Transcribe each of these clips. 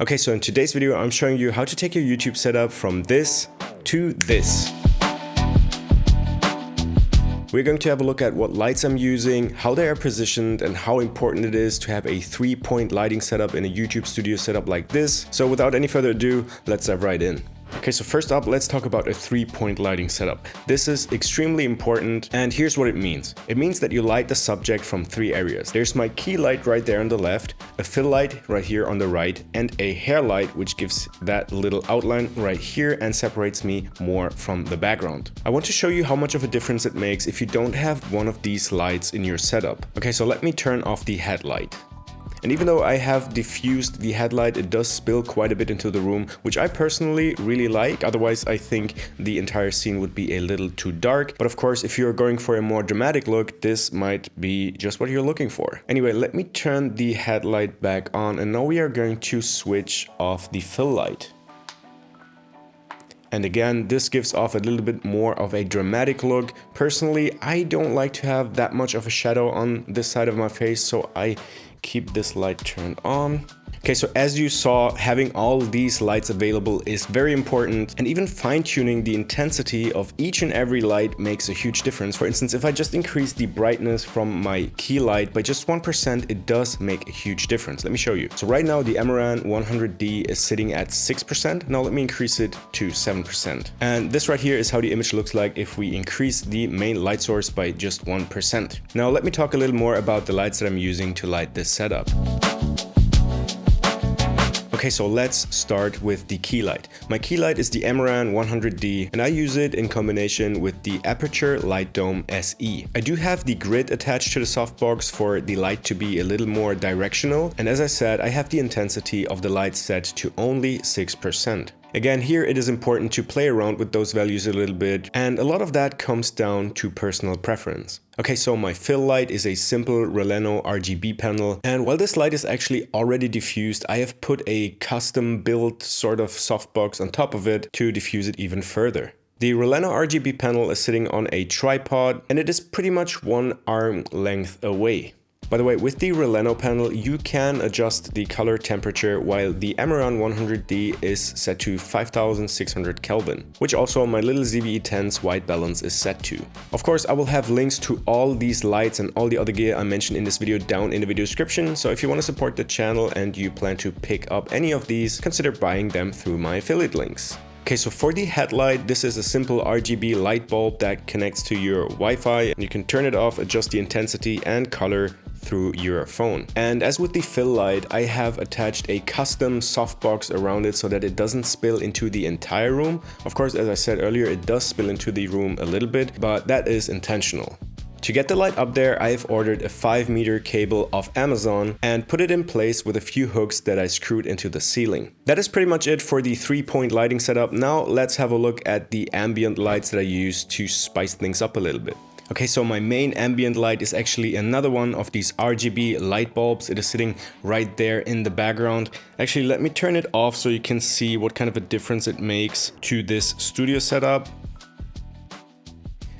Okay, so in today's video, I'm showing you how to take your YouTube setup from this to this. We're going to have a look at what lights I'm using, how they are positioned, and how important it is to have a 3-point lighting setup in a YouTube studio setup like this. So without any further ado, let's dive right in. Okay, so first up, let's talk about a 3-point lighting setup. This is extremely important, and here's what it means. It means that you light the subject from 3 areas. There's my key light right there on the left, a fill light right here on the right, and a hair light, which gives that little outline right here and separates me more from the background. I want to show you how much of a difference it makes if you don't have one of these lights in your setup. Okay, so let me turn off the headlight. And even though I have diffused the headlight, it does spill quite a bit into the room, which I personally really like. Otherwise, I think the entire scene would be a little too dark. But of course, if you're going for a more dramatic look, this might be just what you're looking for. Anyway, let me turn the headlight back on, and now we are going to switch off the fill light. And again, this gives off a little bit more of a dramatic look. Personally, I don't like to have that much of a shadow on this side of my face, so I keep this light turned on. Okay, so as you saw, having all these lights available is very important, and even fine-tuning the intensity of each and every light makes a huge difference. For instance, if I just increase the brightness from my key light by just 1%, it does make a huge difference. Let me show you. So right now the Amaran 100D is sitting at 6%. Now let me increase it to 7%. And this right here is how the image looks like if we increase the main light source by just 1%. Now let me talk a little more about the lights that I'm using to light this setup. Okay, so let's start with the key light. My key light is the Amaran 100D, and I use it in combination with the Aputure Light Dome SE. I do have the grid attached to the softbox for the light to be a little more directional, and as I said, I have the intensity of the light set to only 6%. Again, here it is important to play around with those values a little bit, and a lot of that comes down to personal preference. Okay, so my fill light is a simple Releno RGB panel, and while this light is actually already diffused, I have put a custom built sort of softbox on top of it to diffuse it even further. The Releno RGB panel is sitting on a tripod, and it is pretty much 1 arm length away. By the way, with the Releno panel, you can adjust the color temperature, while the Amaran 100D is set to 5600 Kelvin, which also my little ZVE10's white balance is set to. Of course, I will have links to all these lights and all the other gear I mentioned in this video down in the video description, so if you want to support the channel and you plan to pick up any of these, consider buying them through my affiliate links. Okay, so for the headlight, this is a simple RGB light bulb that connects to your Wi-Fi, and you can turn it off, adjust the intensity and color through your phone. And as with the fill light, I have attached a custom softbox around it so that it doesn't spill into the entire room. Of course, as I said earlier, it does spill into the room a little bit, but that is intentional. To get the light up there, I've ordered a 5-meter cable off Amazon and put it in place with a few hooks that I screwed into the ceiling. That is pretty much it for the 3-point lighting setup. Now let's have a look at the ambient lights that I use to spice things up a little bit. Okay, so my main ambient light is actually another one of these RGB light bulbs. It is sitting right there in the background. Actually, let me turn it off so you can see what kind of a difference it makes to this studio setup.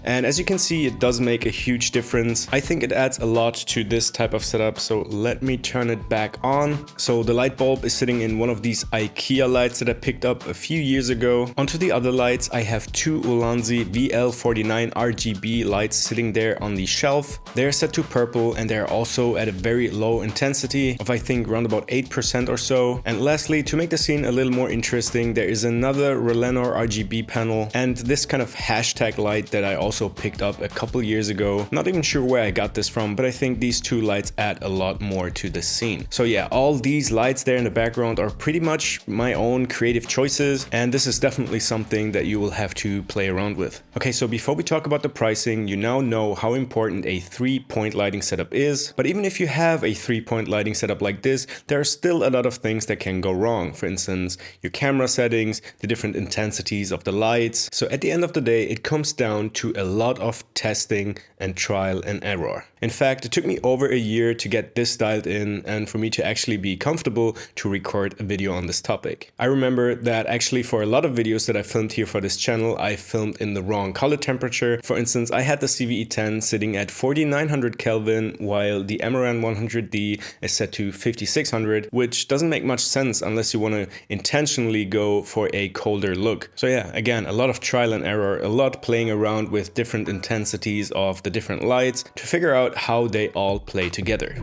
And as you can see, it does make a huge difference. I think it adds a lot to this type of setup, so let me turn it back on. So the light bulb is sitting in one of these IKEA lights that I picked up a few years ago. Onto the other lights, I have 2 Ulanzi VL49 RGB lights sitting there on the shelf. They're set to purple, and they're also at a very low intensity of, I think, around about 8% or so. And lastly, to make the scene a little more interesting, there is another Releno RGB panel and this kind of hashtag light that I also picked up a couple years ago. Not even sure where I got this from, but I think these 2 lights add a lot more to the scene. So yeah, all these lights there in the background are pretty much my own creative choices, and this is definitely something that you will have to play around with. Okay, so before we talk about the pricing, you now know how important a 3-point lighting setup is, but even if you have a 3-point lighting setup like this, there are still a lot of things that can go wrong. For instance, your camera settings, the different intensities of the lights. So at the end of the day, it comes down to a lot of testing and trial and error. In fact, it took me over a year to get this dialed in and for me to actually be comfortable to record a video on this topic. I remember that actually for a lot of videos that I filmed here for this channel, I filmed in the wrong color temperature. For instance, I had the CVE10 sitting at 4900 Kelvin while the Amaran 100D is set to 5600, which doesn't make much sense unless you want to intentionally go for a colder look. So yeah, again, a lot of trial and error, a lot playing around with different intensities of the different lights to figure out how they all play together.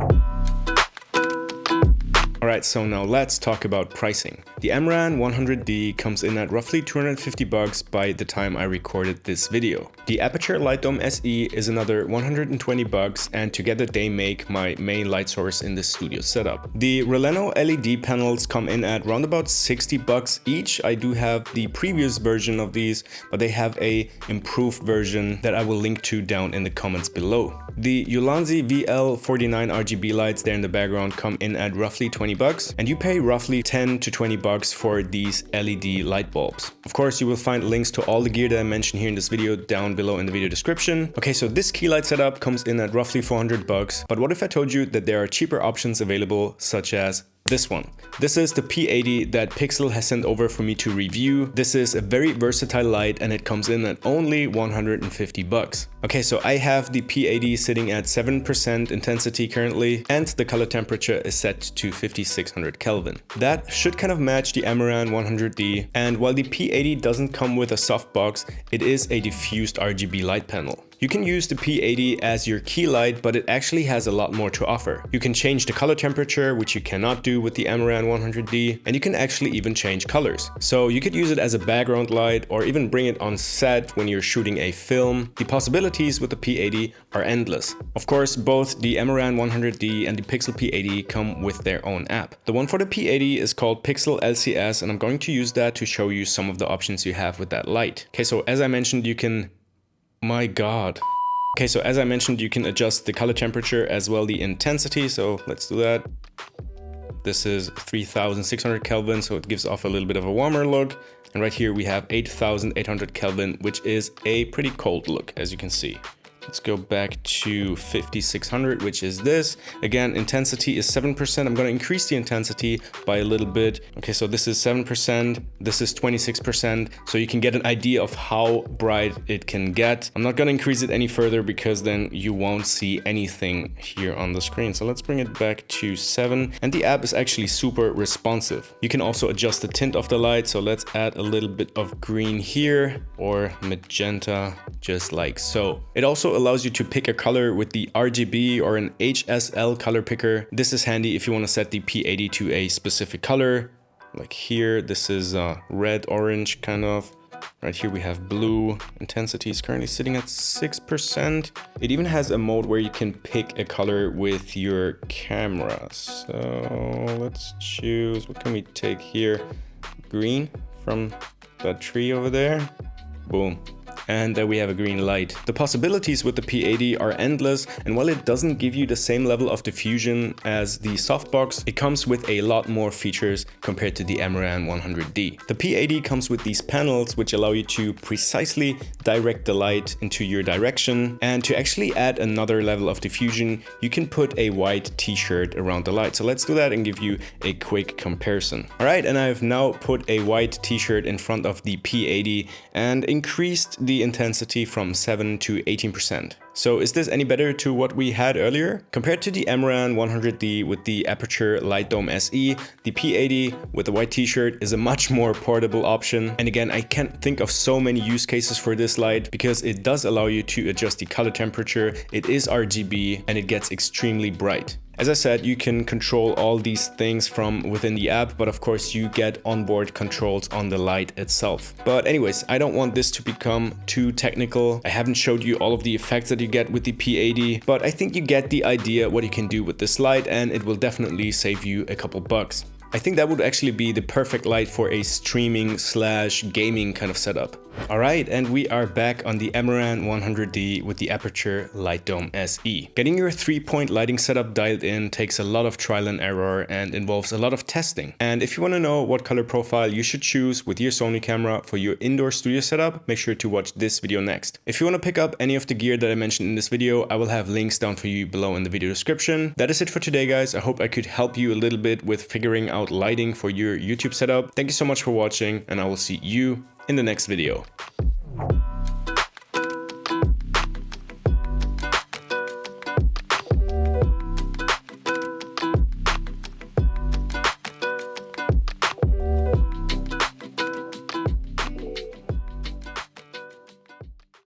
Alright, so now let's talk about pricing. The Amaran 100D comes in at roughly $250 by the time I recorded this video. The Aputure Light Dome SE is another $120, and together they make my main light source in this studio setup. The Releno LED panels come in at round about $60 each. I do have the previous version of these, but they have a improved version that I will link to down in the comments below. The Ulanzi VL49 RGB lights there in the background come in at roughly $20, and you pay roughly $10 to $20 for these LED light bulbs. Of course, you will find links to all the gear that I mentioned here in this video down below in the video description. Okay, so this key light setup comes in at roughly $400, but what if I told you that there are cheaper options available, such as this one. This is the P80 that Pixel has sent over for me to review. This is a very versatile light and it comes in at only $150. Okay, so I have the P80 sitting at 7% intensity currently, and the color temperature is set to 5600 Kelvin. That should kind of match the Amaran 100D, and while the P80 doesn't come with a softbox, it is a diffused RGB light panel. You can use the P80 as your key light, but it actually has a lot more to offer. You can change the color temperature, which you cannot do with the Amaran 100D, and you can actually even change colors. So you could use it as a background light or even bring it on set when you're shooting a film. The possibilities with the P80 are endless. Of course, both the Amaran 100D and the Pixel P80 come with their own app. The one for the P80 is called Pixel LCS, and I'm going to use that to show you some of the options you have with that light. Okay, so as I mentioned, you can... My God. Okay, so as I mentioned, you can adjust the color temperature as well the intensity. So let's do that. This is 3600 Kelvin, so it gives off a little bit of a warmer look. And right here we have 8800 Kelvin, which is a pretty cold look, as you can see. Let's go back to 5600, which is this. Again, intensity is 7%. I'm going to increase the intensity by a little bit. Okay, so this is 7%. This is 26%. So you can get an idea of how bright it can get. I'm not going to increase it any further because then you won't see anything here on the screen. So let's bring it back to 7. And the app is actually super responsive. You can also adjust the tint of the light. So let's add a little bit of green here or magenta, just like so. It also allows you to pick a color with the RGB or an HSL color picker. This is handy if you want to set the P80 to a specific color. Like here, this is red, orange kind of. Right here we have blue. Intensity is currently sitting at 6%. It even has a mode where you can pick a color with your camera. So let's choose, what can we take here? Green from that tree over there. Boom. And there we have a green light. The possibilities with the P80 are endless, and while it doesn't give you the same level of diffusion as the softbox, it comes with a lot more features compared to the Amaran 100D. The P80 comes with these panels which allow you to precisely direct the light into your direction, and to actually add another level of diffusion, you can put a white t-shirt around the light. So let's do that and give you a quick comparison. Alright, and I've now put a white t-shirt in front of the P80 and increased the intensity from 7 to 18%. So is this any better to what we had earlier? Compared to the Amaran 100D with the Aputure Light Dome SE, the P80 with the white t-shirt is a much more portable option. And again, I can't think of so many use cases for this light because it does allow you to adjust the color temperature, it is RGB, and it gets extremely bright. As I said, you can control all these things from within the app, but of course you get onboard controls on the light itself. But anyways, I don't want this to become too technical. I haven't showed you all of the effects that you get with the P80, but I think you get the idea what you can do with this light, and it will definitely save you a couple bucks. I think that would actually be the perfect light for a streaming / gaming kind of setup. Alright, and we are back on the Amaran 100D with the Aputure Light Dome SE. Getting your 3-point lighting setup dialed in takes a lot of trial and error and involves a lot of testing. And if you want to know what color profile you should choose with your Sony camera for your indoor studio setup, make sure to watch this video next. If you want to pick up any of the gear that I mentioned in this video, I will have links down for you below in the video description. That is it for today, guys. I hope I could help you a little bit with figuring out lighting for your YouTube setup. Thank you so much for watching, and I will see you in the next video.